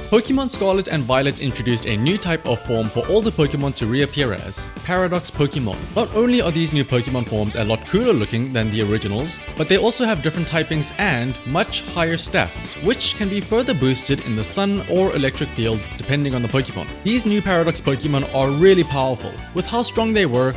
Pokémon Scarlet and Violet introduced a new type of form for all the Pokémon to reappear as, Paradox Pokémon. Not only are these new Pokémon forms a lot cooler looking than the originals, but they also have different typings and much higher stats, which can be further boosted in the Sun or Electric field depending on the Pokémon. These new Paradox Pokémon are really powerful. With how strong they were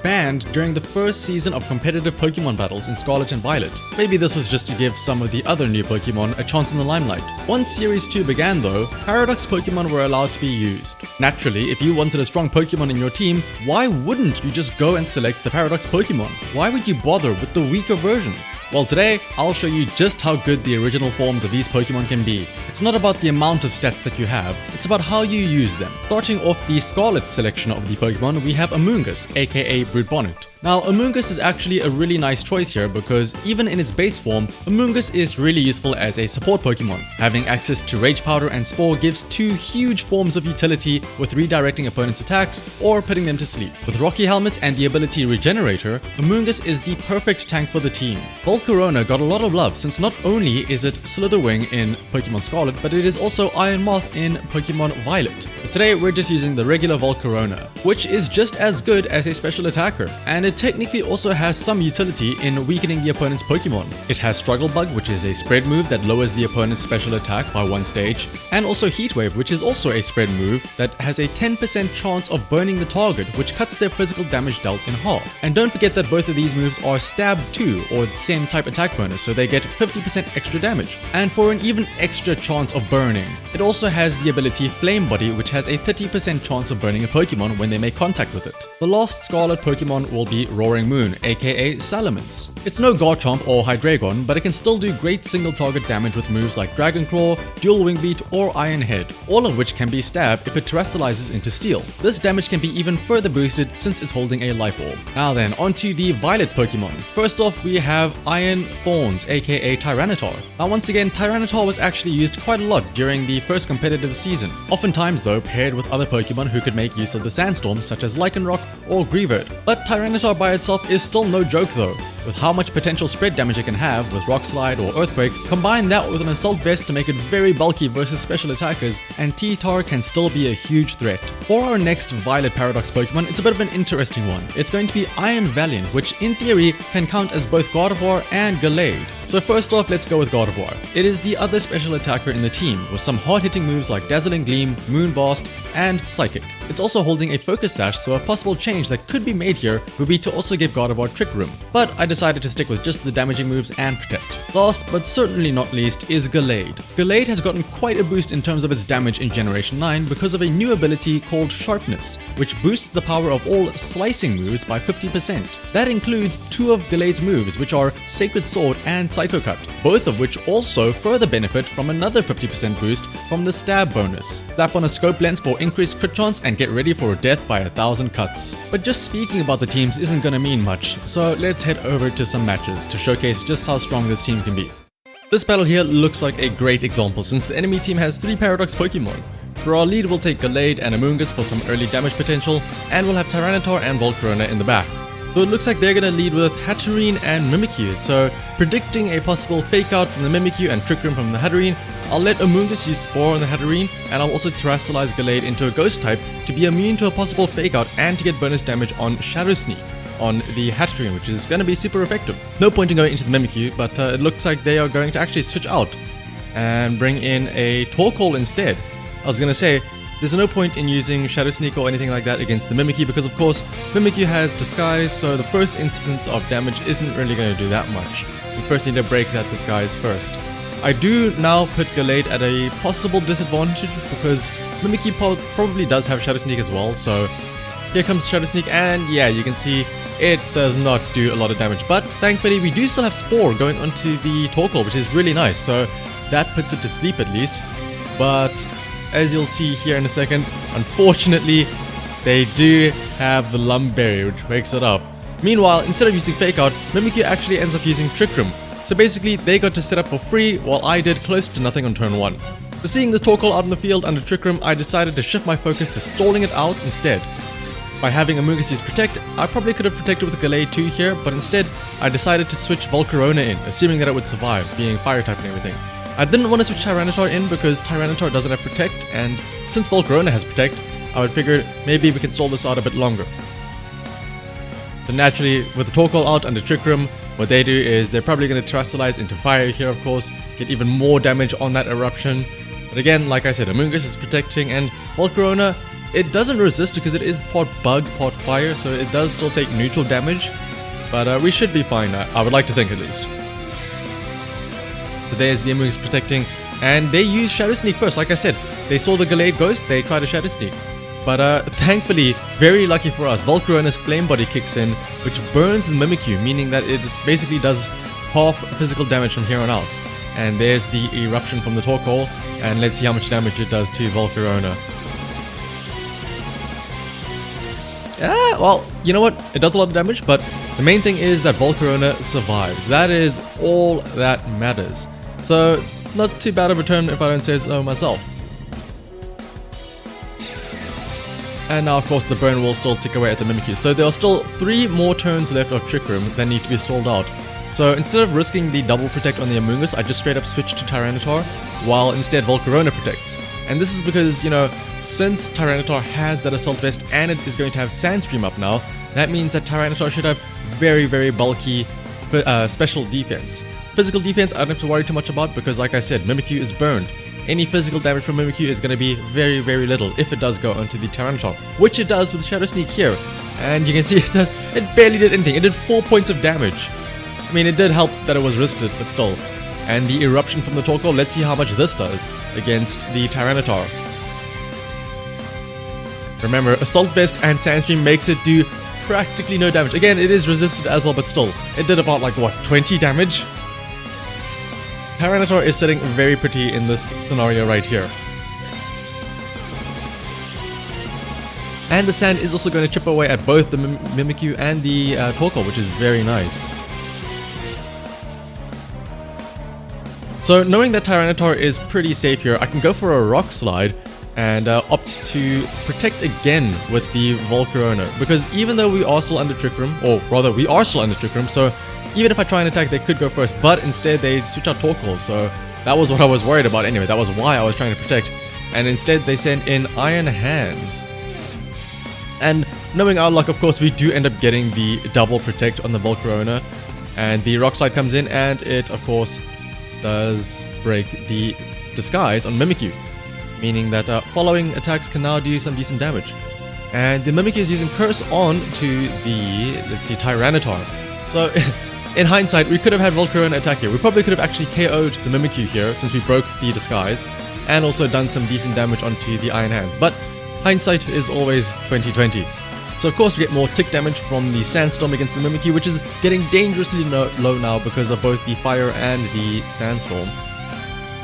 banned during the first season of competitive Pokémon battles in Scarlet and Violet. Maybe this was just to give some of the other new Pokémon a chance in the limelight. Once Series 2 began though, Paradox Pokémon were allowed to be used. Naturally, if you wanted a strong Pokémon in your team, why wouldn't you just go and select the Paradox Pokémon? Why would you bother with the weaker versions? Well, today, I'll show you just how good the original forms of these Pokémon can be. It's not about the amount of stats that you have, it's about how you use them. Starting off the Scarlet selection of the Pokémon, we have Amoonguss, aka Broodbonnet. Now, Amoonguss is actually a really nice choice here because even in its base form, Amoonguss is really useful as a support Pokemon. Having access to Rage Powder and Spore gives two huge forms of utility with redirecting opponents' attacks or putting them to sleep. With Rocky Helmet and the ability Regenerator, Amoonguss is the perfect tank for the team. Volcarona got a lot of love since not only is it Slitherwing in Pokemon Scarlet, but it is also Iron Moth in Pokemon Violet. But today we're just using the regular Volcarona, which is just as good as a special attacker, and it technically also has some utility in weakening the opponent's Pokemon. It has Struggle Bug, which is a spread move that lowers the opponent's special attack by 1 stage, and also Heat Wave, which is also a spread move that has a 10% chance of burning the target, which cuts their physical damage dealt in half. And don't forget that both of these moves are Stab 2, or the same type attack bonus, so they get 50% extra damage. And for an even extra chance of burning, it also has the ability Flame Body, which has a 30% chance of burning a Pokemon when they make contact with it. The last Scarlet Pokemon will be Roaring Moon, aka Salamence. It's no Garchomp or Hydreigon, but it can still do great single target damage with moves like Dragon Claw, Dual Wing Beat, or Iron Head, all of which can be stabbed if it terrestrializes into Steel. This damage can be even further boosted since it's holding a Life Orb. Now then, onto the Violet Pokemon. First off, we have Iron Thorns, aka Tyranitar. Now once again, Tyranitar was actually used quite a lot during the first competitive season, oftentimes though paired with other Pokemon who could make use of the Sandstorm such as Lycanroc or Greavard. But Tyranitar by itself is still no joke though. With how much potential spread damage it can have with Rock Slide or Earthquake, combine that with an Assault Vest to make it very bulky versus special attackers, and T-Tar can still be a huge threat. For our next Violet Paradox Pokemon, it's a bit of an interesting one. It's going to be Iron Valiant, which in theory can count as both Gardevoir and Gallade. So first off, let's go with Gardevoir. It is the other special attacker in the team, with some hard-hitting moves like Dazzling Gleam, Moonblast, and Psychic. It's also holding a Focus Sash, so a possible change that could be made here would be to also give Gardevoir Trick Room, but I decided to stick with just the damaging moves and Protect. Last but certainly not least is Gallade. Gallade has gotten quite a boost in terms of its damage in Generation 9 because of a new ability called Sharpness, which boosts the power of all slicing moves by 50%. That includes 2 of Gallade's moves, which are Sacred Sword and Psycho Cut, both of which also further benefit from another 50% boost from the Stab bonus. Slap on a Scope Lens for increased crit chance and get ready for a death by 1,000 cuts. But just speaking about the teams isn't gonna mean much, so let's head over to some matches to showcase just how strong this team can be. This battle here looks like a great example since the enemy team has 3 Paradox Pokemon. For our lead, we'll take Gallade and Amoonguss for some early damage potential, and we'll have Tyranitar and Volcarona in the back. So it looks like they're gonna lead with Hatterene and Mimikyu, so predicting a possible Fake Out from the Mimikyu and Trick Room from the Hatterene, I'll let Amoonguss use Spore on the Hatterene, and I'll also terrestrialize Gallade into a Ghost type to be immune to a possible Fake Out and to get bonus damage on Shadow Sneak on the Hatterene, which is gonna be super effective. No point in going into the Mimikyu, but it looks like they are going to actually switch out and bring in a Torkoal instead. I was gonna say, there's no point in using Shadow Sneak or anything like that against the Mimikyu because of course Mimikyu has Disguise, so the first instance of damage isn't really going to do that much. You first need to break that Disguise first. I do now put Gallade at a possible disadvantage because Mimikyu probably does have Shadow Sneak as well, so here comes Shadow Sneak, and yeah, you can see it does not do a lot of damage, but thankfully we do still have Spore going onto the Torkoal, which is really nice, so that puts it to sleep at least. But as you'll see here in a second, unfortunately, they do have the Lumberry, which wakes it up. Meanwhile, instead of using Fake Out, Mimikyu actually ends up using Trick Room. So basically, they got to set up for free, while I did close to nothing on turn 1. So seeing this Torkoal out in the field under Trick Room, I decided to shift my focus to stalling it out instead. By having Amoonguss use Protect, I probably could have protected with Gallade too here, but instead, I decided to switch Volcarona in, assuming that it would survive, being Fire type and everything. I didn't want to switch Tyranitar in because Tyranitar doesn't have Protect, and since Volcarona has Protect, I would figure maybe we could stall this out a bit longer. So naturally, with the Torkoal out under Trick Room, what they do is they're probably going to Terastallize into Fire here, of course, get even more damage on that Eruption. But again, like I said, Amoonguss is protecting, and Volcarona, it doesn't resist because it is part Bug, part Fire, so it does still take neutral damage. But we should be fine, I would like to think at least. So there's the Amoonguss protecting, and they use Shadow Sneak first, like I said. They saw the Gallade Ghost, they tried to Shadow Sneak. But thankfully, very lucky for us, Volcarona's Flame Body kicks in, which burns the Mimikyu, meaning that it basically does half physical damage from here on out. And there's the Eruption from the Torkoal, and let's see how much damage it does to Volcarona. Well, you know what? It does a lot of damage, but the main thing is that Volcarona survives. That is all that matters. So, not too bad of a turn if I don't say so myself. And now, of course, the burn will still tick away at the Mimikyu. So there are still 3 more turns left of Trick Room that need to be stalled out. So instead of risking the double protect on the Amoonguss, I just straight up switch to Tyranitar, while instead Volcarona protects. And this is because, you know, since Tyranitar has that Assault Vest and it is going to have Sandstream up now, that means that Tyranitar should have very, very bulky special defense. Physical defense I don't have to worry too much about because, like I said, Mimikyu is burned. Any physical damage from Mimikyu is going to be very, very little if it does go onto the Tyranitar, which it does with Shadow Sneak here. And you can see it barely did anything. It did 4 points of damage. I mean, it did help that it was risked, but still. And the Eruption from the Torkoal, let's see how much this does against the Tyranitar. Remember, Assault Vest and Sandstream makes it do practically no damage. Again, it is resisted as well, but still. It did about, like, what, 20 damage? Tyranitar is sitting very pretty in this scenario right here. And the sand is also going to chip away at both the Mimikyu and the Torkoal, which is very nice. So knowing that Tyranitar is pretty safe here, I can go for a Rock Slide and opt to protect again with the Volcarona. Because even though we are still under Trick Room, or rather we are still under Trick Room, so even if I try and attack, they could go first, but instead they switch out Torkoal, so that was what I was worried about anyway. That was why I was trying to protect. And instead they send in Iron Hands. And knowing our luck, of course, we do end up getting the double protect on the Volcarona. And the Rock Slide comes in, and it, of course, does break the Disguise on Mimikyu. Meaning that following attacks can now do some decent damage. And the Mimikyu is using Curse on to the, let's see, Tyranitar. So, in hindsight, we could have had Volcarona attack here. We probably could have actually KO'd the Mimikyu here since we broke the Disguise, and also done some decent damage onto the Iron Hands. But hindsight is always 20/20. So of course we get more tick damage from the Sandstorm against the Mimikyu, which is getting dangerously low now because of both the Fire and the Sandstorm.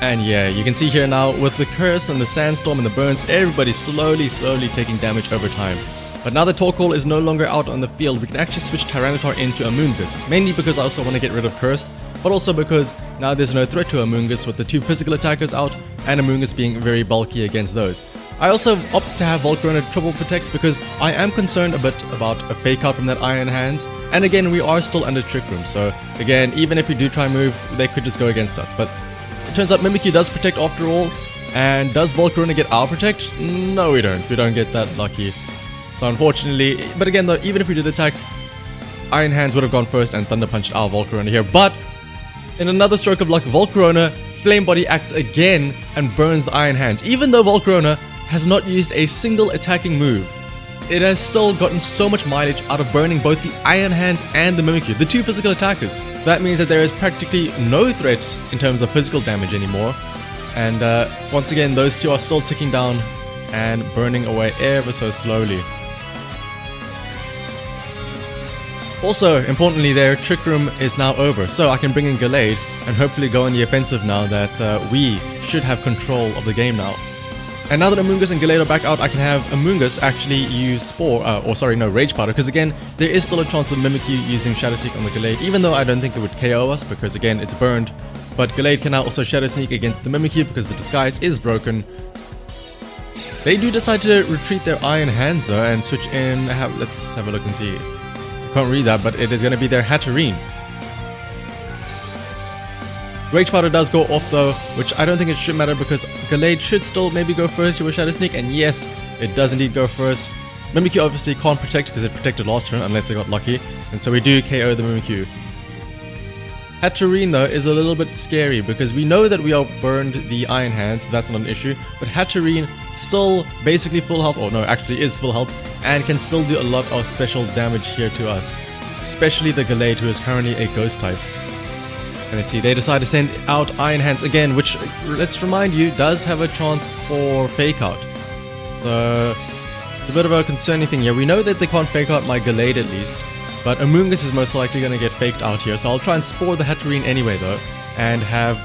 And yeah, you can see here now with the Curse and the Sandstorm and the Burns, everybody's slowly taking damage over time. But now that Torkoal is no longer out on the field, we can actually switch Tyranitar into Amoonguss, mainly because I also want to get rid of Curse, but also because now there's no threat to Amoonguss with the 2 physical attackers out, and Amoonguss being very bulky against those. I also opt to have Volcarona triple protect because I am concerned a bit about a fake out from that Iron Hands, and again we are still under Trick Room, so again even if we do try and move, they could just go against us. But it turns out Mimikyu does protect after all, and does Volcarona get our protect? No, we don't get that lucky. So unfortunately, but again though, even if we did attack, Iron Hands would have gone first and Thunder Punched our Volcarona here. But in another stroke of luck, Volcarona Flame Body acts again and burns the Iron Hands. Even though Volcarona has not used a single attacking move, it has still gotten so much mileage out of burning both the Iron Hands and the Mimikyu, the 2 physical attackers. That means that there is practically no threat in terms of physical damage anymore. And once again, those 2 are still ticking down and burning away ever so slowly. Also, importantly there, Trick Room is now over, so I can bring in Gallade and hopefully go on the offensive now that we should have control of the game now. And now that Amoonguss and Gallade are back out, I can have Amoonguss actually use Spore, Rage Powder, because again, there is still a chance of Mimikyu using Shadow Sneak on the Gallade, even though I don't think it would KO us, because again, it's burned. But Gallade can now also Shadow Sneak against the Mimikyu because the Disguise is broken. They do decide to retreat their Iron Hands though and switch in, let's have a look and see. I can't read that, but it is going to be their Hatterene. Rage Powder does go off though, which I don't think it should matter because Gallade should still maybe go first here with Shadow Sneak, and yes, it does indeed go first. Mimikyu obviously can't protect because it protected last turn unless they got lucky, and so we do KO the Mimikyu. Hatterene though is a little bit scary because we know that we outburned the Iron Hand, so that's not an issue, but Hatterene still basically full health, or no, actually is full health, and can still do a lot of special damage here to us. Especially the Gallade, who is currently a Ghost type. And let's see, they decide to send out Iron Hands again, which, let's remind you, does have a chance for Fake Out. So, it's a bit of a concerning thing here. We know that they can't Fake Out my Gallade at least, but Amoonguss is most likely going to get faked out here. So I'll try and spore the Hatterene anyway though, and have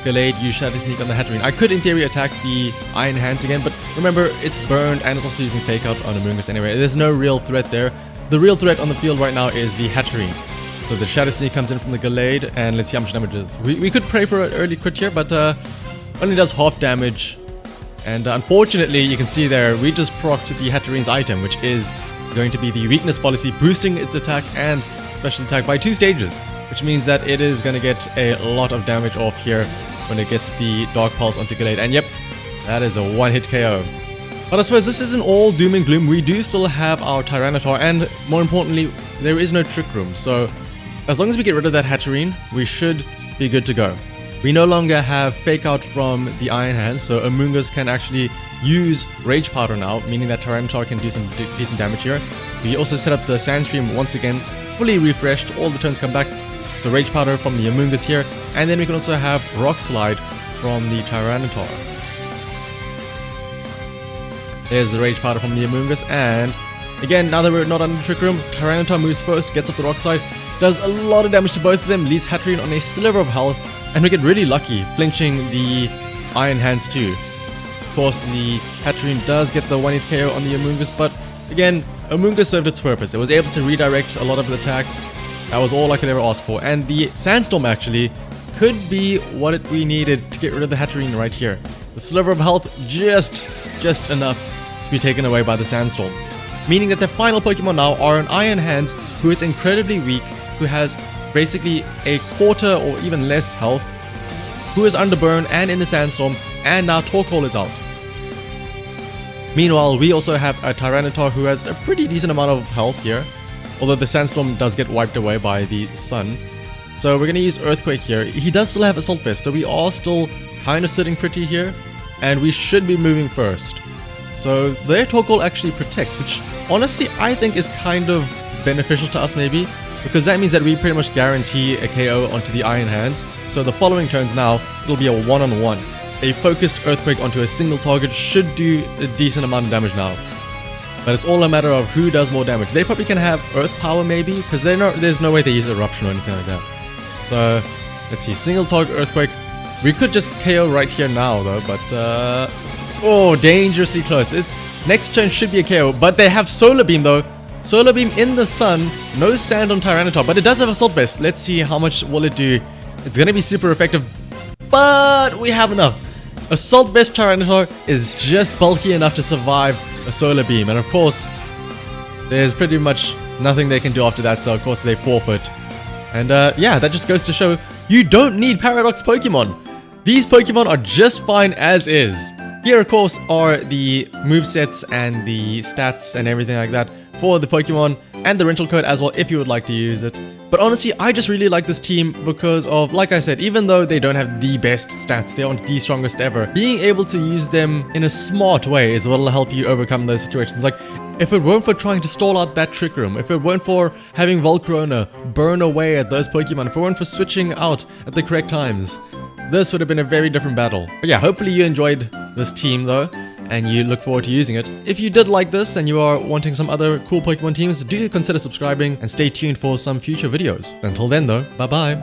Gallade use Shadow Sneak on the Hatterene. I could in theory attack the Iron Hands again, but remember, it's burned and it's also using Fake Out on Amoonguss anyway. There's no real threat there. The real threat on the field right now is the Hatterene. So the Shadow Sneak comes in from the Gallade, and let's see how much damage it is. We could pray for an early crit here, but only does half damage. And unfortunately, you can see there, we just procced the Hatterene's item, which is going to be the Weakness Policy, boosting its attack and special attack by 2 stages. Which means that it is going to get a lot of damage off here when it gets the Dark Pulse onto Gallade. And yep, that is a one-hit KO. But I suppose this isn't all doom and gloom. We do still have our Tyranitar, and more importantly, there is no Trick Room. So as long as we get rid of that Hatterene, we should be good to go. We no longer have Fake Out from the Iron Hands, so Amoonguss can actually use Rage Powder now, meaning that Tyranitar can do some decent damage here. We also set up the Sandstream once again, fully refreshed, all the turns come back. So Rage Powder from the Amoonguss here, and then we can also have Rock Slide from the Tyranitar. There's the Rage Powder from the Amoonguss, and again, now that we're not under Trick Room, Tyranitar moves first, gets up the Rock Slide, does a lot of damage to both of them, leaves Hatterene on a sliver of health, and we get really lucky, flinching the Iron Hands too. Of course, the Hatterene does get the 1-hit KO on the Amoonguss, but again, Amoonguss served its purpose. It was able to redirect a lot of the attacks. That was all I could ever ask for. And the Sandstorm actually could be what we needed to get rid of the Hatterene right here. The sliver of health, just enough to be taken away by the Sandstorm. Meaning that the final Pokemon now are an Iron Hands, who is incredibly weak, who has basically a quarter or even less health, who is under burn and in the Sandstorm, and now Torkoal is out. Meanwhile, we also have a Tyranitar who has a pretty decent amount of health here, although the Sandstorm does get wiped away by the sun. So we're going to use Earthquake here. He does still have Assault Vest, so we are still kind of sitting pretty here, and we should be moving first. So their Torkoal actually protects, which honestly I think is kind of beneficial to us maybe, because that means that we pretty much guarantee a KO onto the Iron Hands. So the following turns now, it'll be a one-on-one. A focused Earthquake onto a single target should do a decent amount of damage now. But it's all a matter of who does more damage. They probably can have Earth Power maybe, because there's no way they use Eruption or anything like that. So let's see, single target Earthquake. We could just KO right here now though, but oh, dangerously close. Its next turn should be a KO, but they have Solar Beam though. Solar Beam in the sun, no sand on Tyranitar, but it does have Assault Vest. Let's see how much will it do. It's gonna be super effective, but we have enough. Assault Vest Tyranitar is just bulky enough to survive a Solar Beam, and of course, there's pretty much nothing they can do after that, so of course they forfeit. And yeah, that just goes to show you don't need Paradox Pokemon. These Pokemon are just fine as is. Here, of course, are the movesets and the stats and everything like that for the Pokemon, and the rental code as well if you would like to use it. But honestly, I just really like this team because of, like I said, even though they don't have the best stats, they aren't the strongest ever, being able to use them in a smart way is what will help you overcome those situations. Like, if it weren't for trying to stall out that Trick Room, if it weren't for having Volcarona burn away at those Pokemon, if it weren't for switching out at the correct times, this would have been a very different battle. But yeah, hopefully you enjoyed this team though, and you look forward to using it. If you did like this and you are wanting some other cool Pokemon teams, do consider subscribing and stay tuned for some future videos. Until then though, bye bye.